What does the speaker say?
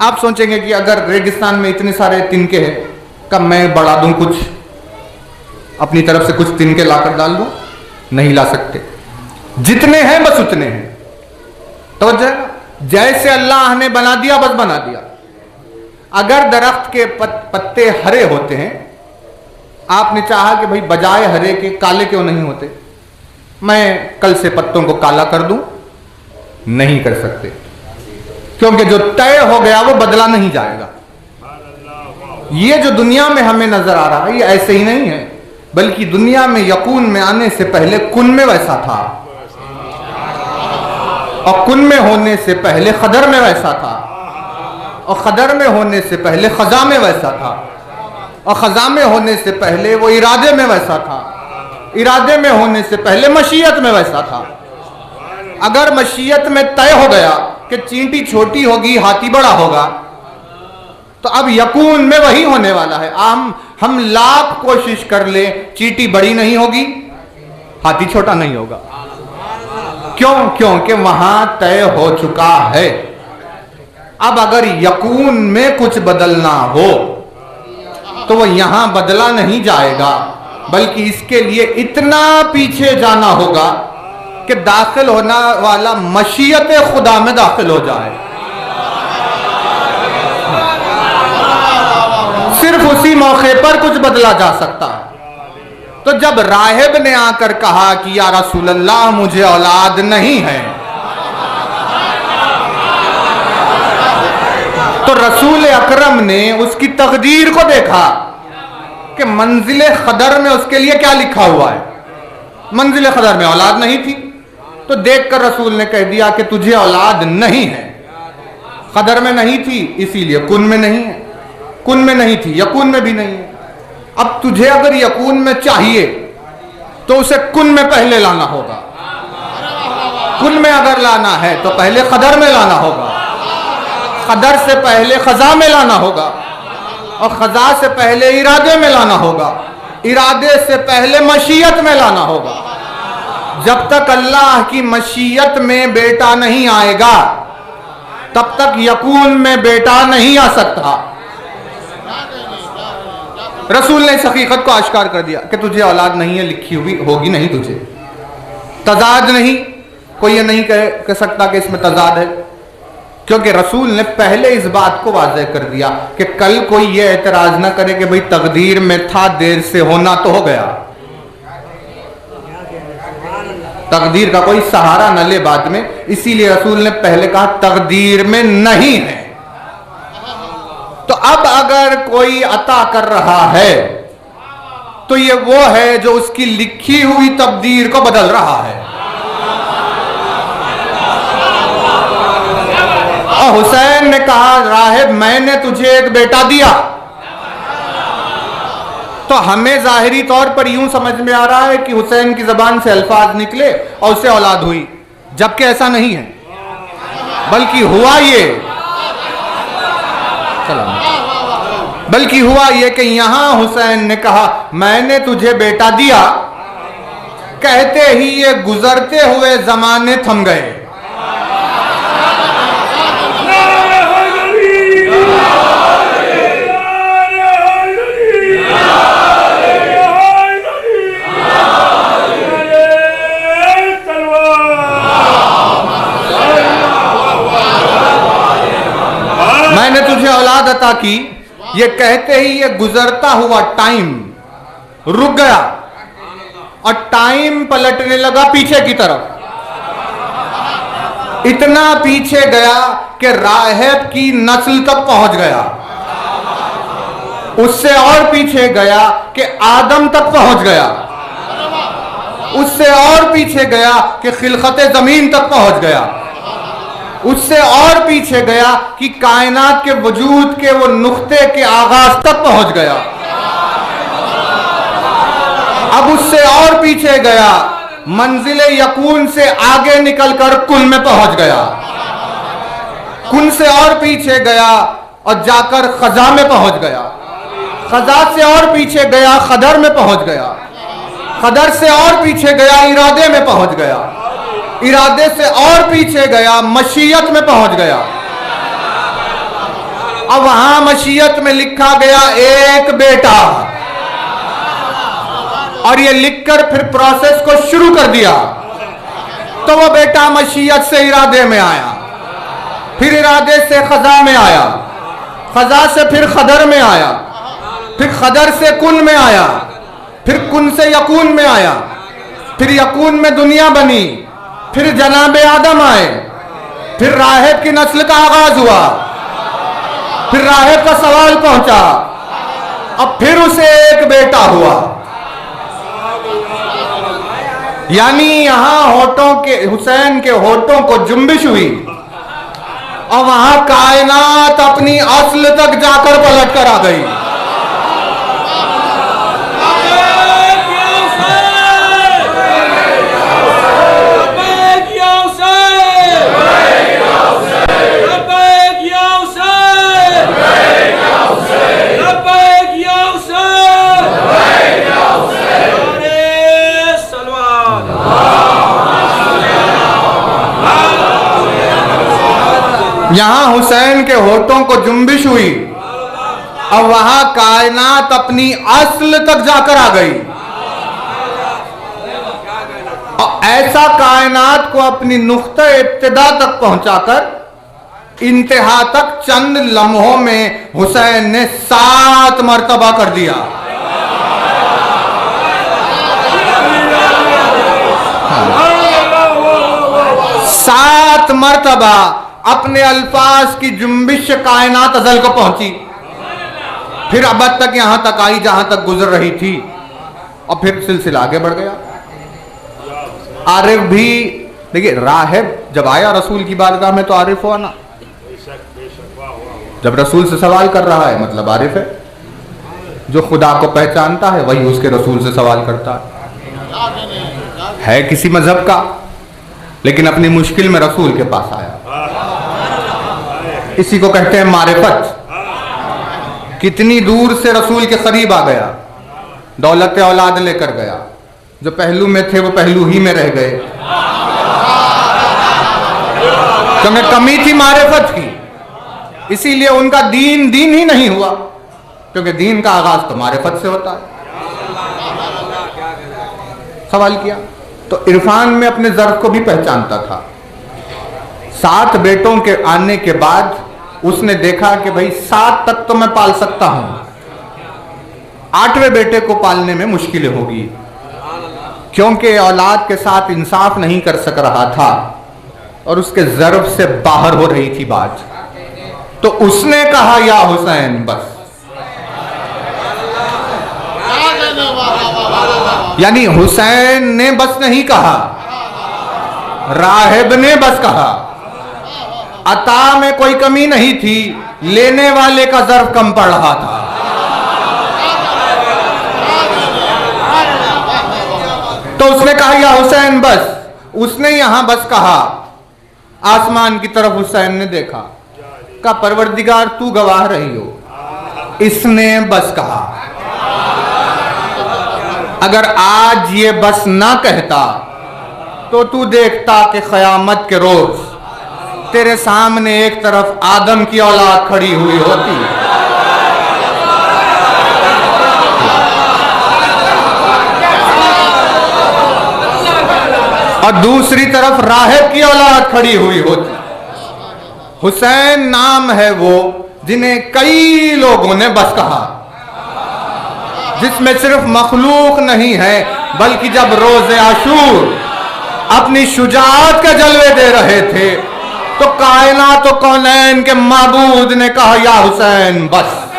आप सोचेंगे कि अगर रेगिस्तान में इतने सारे तिनके हैं, कब मैं बढ़ा दूं, कुछ अपनी तरफ से कुछ तिनके लाकर डाल दूं? नहीं ला सकते, जितने हैं बस उतने हैं। तो जैसे अल्लाह ने बना दिया बस बना दिया। अगर दरख्त के पत्ते हरे होते हैं, आपने चाहा कि भाई बजाय हरे के काले क्यों नहीं होते, मैं कल से पत्तों को काला कर दूं, नहीं कर सकते, क्योंकि जो तय हो गया वो बदला नहीं जाएगा। ये जो दुनिया में हमें नजर आ रहा है ये ऐसे ही नहीं है, बल्कि दुनिया में यकून में आने से पहले कुन में वैसा था, और कुन में होने से पहले खदर में वैसा था, और खदर में होने से पहले खजा में वैसा था, और खजा में होने से पहले वो इरादे में वैसा था, इरादे में होने से पहले मशीयत में वैसा था। अगर मशीयत में तय हो गया कि चींटी छोटी होगी हाथी बड़ा होगा, तो अब यकून में वही होने वाला है। हम लाख कोशिश कर ले, चींटी बड़ी नहीं होगी, हाथी छोटा नहीं होगा। क्यों? क्योंकि वहां तय हो चुका है। अब अगर यकून में कुछ बदलना हो तो वो यहां बदला नहीं जाएगा, बल्कि इसके लिए इतना पीछे जाना होगा कि दाखिल होना वाला मशीयत खुदा में दाखिल हो जाए। सिर्फ उसी मौके पर कुछ बदला जा सकता है। तो जब राहिब ने आकर कहा कि या रसूल अल्लाह मुझे औलाद नहीं है, तो रसूल अकरम ने उसकी तकदीर को देखा कि मंजिल खदर में उसके लिए क्या लिखा हुआ है। मंजिल खदर में औलाद नहीं थी, तो देखकर रसूल ने कह दिया कि तुझे औलाद नहीं है। खदर में नहीं थी इसीलिए कुन में नहीं है, कुन में नहीं थी यकून में भी नहीं है। अब तुझे अगर यकून में चाहिए तो उसे कुन में पहले लाना होगा। कुन में अगर लाना है तो पहले खदर में लाना होगा, खदर से पहले खजा में लाना होगा, और खजा से पहले इरादे में लाना होगा, इरादे से पहले मशीयत में लाना होगा। जब तक अल्लाह की मशीयत में बेटा नहीं आएगा तब तक यकून में बेटा नहीं आ सकता। रसूल ने इस हकीकत को आश्कार कर दिया कि तुझे औलाद नहीं है, लिखी हुई होगी नहीं तुझे। तजाद नहीं, कोई ये नहीं कह सकता कि इसमें तजाद है, क्योंकि रसूल ने पहले इस बात को वाज़ेह कर दिया कि कल कोई ये एतराज ना करे कि भाई तकदीर में था, देर से होना तो हो गया। तकदीर का कोई सहारा न ले बाद में, इसीलिए रसूल ने पहले कहा तकदीर में नहीं है। तो अब अगर कोई अता कर रहा है तो ये वो है जो उसकी लिखी हुई तकदीर को बदल रहा है। और हुसैन ने कहा राहिब मैंने तुझे एक बेटा दिया, तो हमें जाहिरी तौर पर यूं समझ में आ रहा है कि हुसैन की जबान से अल्फाज निकले और उसे औलाद हुई, जबकि ऐसा नहीं है, बल्कि हुआ ये बल्कि हुआ ये कि यहां हुसैन ने कहा मैंने तुझे बेटा दिया, कहते ही ये गुजरते हुए जमाने थम गए। मैंने तुझे औलाद अता की, ये कहते ही ये गुजरता हुआ टाइम रुक गया और टाइम पलटने लगा पीछे की तरफ। इतना पीछे गया कि राहिब की नस्ल तक पहुंच गया, उससे और पीछे गया कि आदम तक पहुंच गया, उससे और पीछे गया कि खिलकत जमीन तक पहुंच गया, उससे और पीछे गया कि कायनात के वजूद के वो नुक्ते के आगाज तक पहुंच गया। अब उससे और पीछे गया, मंजिल यकून से आगे निकलकर कुन में पहुंच गया, कुन से और पीछे गया और जाकर खजा में पहुंच गया, खजा से और पीछे गया खदर में पहुंच गया, खदर से और पीछे गया इरादे में पहुंच गया, इरादे से और पीछे गया मशीयत में पहुंच गया। अब वहां मशीयत में लिखा गया एक बेटा, और ये लिखकर फिर प्रोसेस को शुरू कर दिया। तो वो बेटा मशीयत से इरादे में आया, फिर इरादे से खजा में आया, खजा से फिर खदर में आया, फिर खदर से कुन में आया, फिर कुन से यकून में आया, फिर यकून में दुनिया बनी, फिर जनाबे आदम आए, फिर राहिब की नस्ल का आगाज हुआ, फिर राहिब का सवाल पहुंचा, अब फिर उसे एक बेटा हुआ। यानी यहां होठों के, हुसैन के होठों को जुम्बिश हुई और वहां कायनात अपनी असल तक जाकर पलट कर आ गई। यहां हुसैन के होठों को जुम्बिश हुई और वहां कायनात अपनी असल तक जाकर आ गई। और ऐसा कायनात को अपनी नुक्ता इब्तिदा तक पहुंचाकर इंतहा तक चंद लम्हों में हुसैन ने 7 मर्तबा कर दिया। सात मर्तबा अपने अल्फाज की जुम्बिश कायनात अजल को पहुंची, फिर अब तक यहां तक आई जहां तक गुजर रही थी, और फिर सिलसिला आगे बढ़ गया। आरिफ भी देखिए, राहिब जब आया रसूल की बारगाह में तो आरिफ हुआ ना, जब रसूल से सवाल कर रहा है मतलब आरिफ है। जो खुदा को पहचानता है वही उसके रसूल से सवाल करता है किसी मजहब का, लेकिन अपनी मुश्किल में रसूल के पास आया। इसी को कहते हैं मारिफत। कितनी दूर से रसूल के करीब आ गया, दौलत औलाद लेकर गया, जो पहलू में थे वो पहलू ही में रह गए, क्योंकि कमी थी मारिफत की। इसीलिए उनका दीन दीन ही नहीं हुआ, क्योंकि दीन का आगाज तो मारिफत से होता है। सवाल किया तो इरफान में अपने ज़र्फ को भी पहचानता था। 7 बेटों के आने के बाद उसने देखा कि भाई 7 तक तो मैं पाल सकता हूं, 8वें बेटे को पालने में मुश्किलें होगी, क्योंकि औलाद के साथ इंसाफ नहीं कर सक रहा था और उसके ज़र्फ से बाहर हो रही थी बात। तो उसने कहा या हुसैन बस। यानी हुसैन ने बस नहीं कहा, राहिब ने बस कहा। अता में कोई कमी नहीं थी, लेने वाले का ज़र्फ कम पड़ रहा था। तो उसने कहा या हुसैन बस। उसने यहां बस कहा, आसमान की तरफ हुसैन ने देखा, का परवरदिगार तू गवाह रही हो। इसने बस कहा। अगर आज ये बस ना कहता तो तू देखता कि क़यामत के रोज तेरे सामने एक तरफ आदम की औलाद खड़ी हुई होती और दूसरी तरफ राहिब की औलाद खड़ी हुई होती। हुसैन नाम है वो जिन्हें कई लोगों ने बस कहा, जिसमें सिर्फ मखलूक नहीं है बल्कि जब रोज़े आशूर अपनी शुजाअत के जलवे दे रहे थे तो कायनात और कौनैन के माबूद ने कहा या हुसैन बस।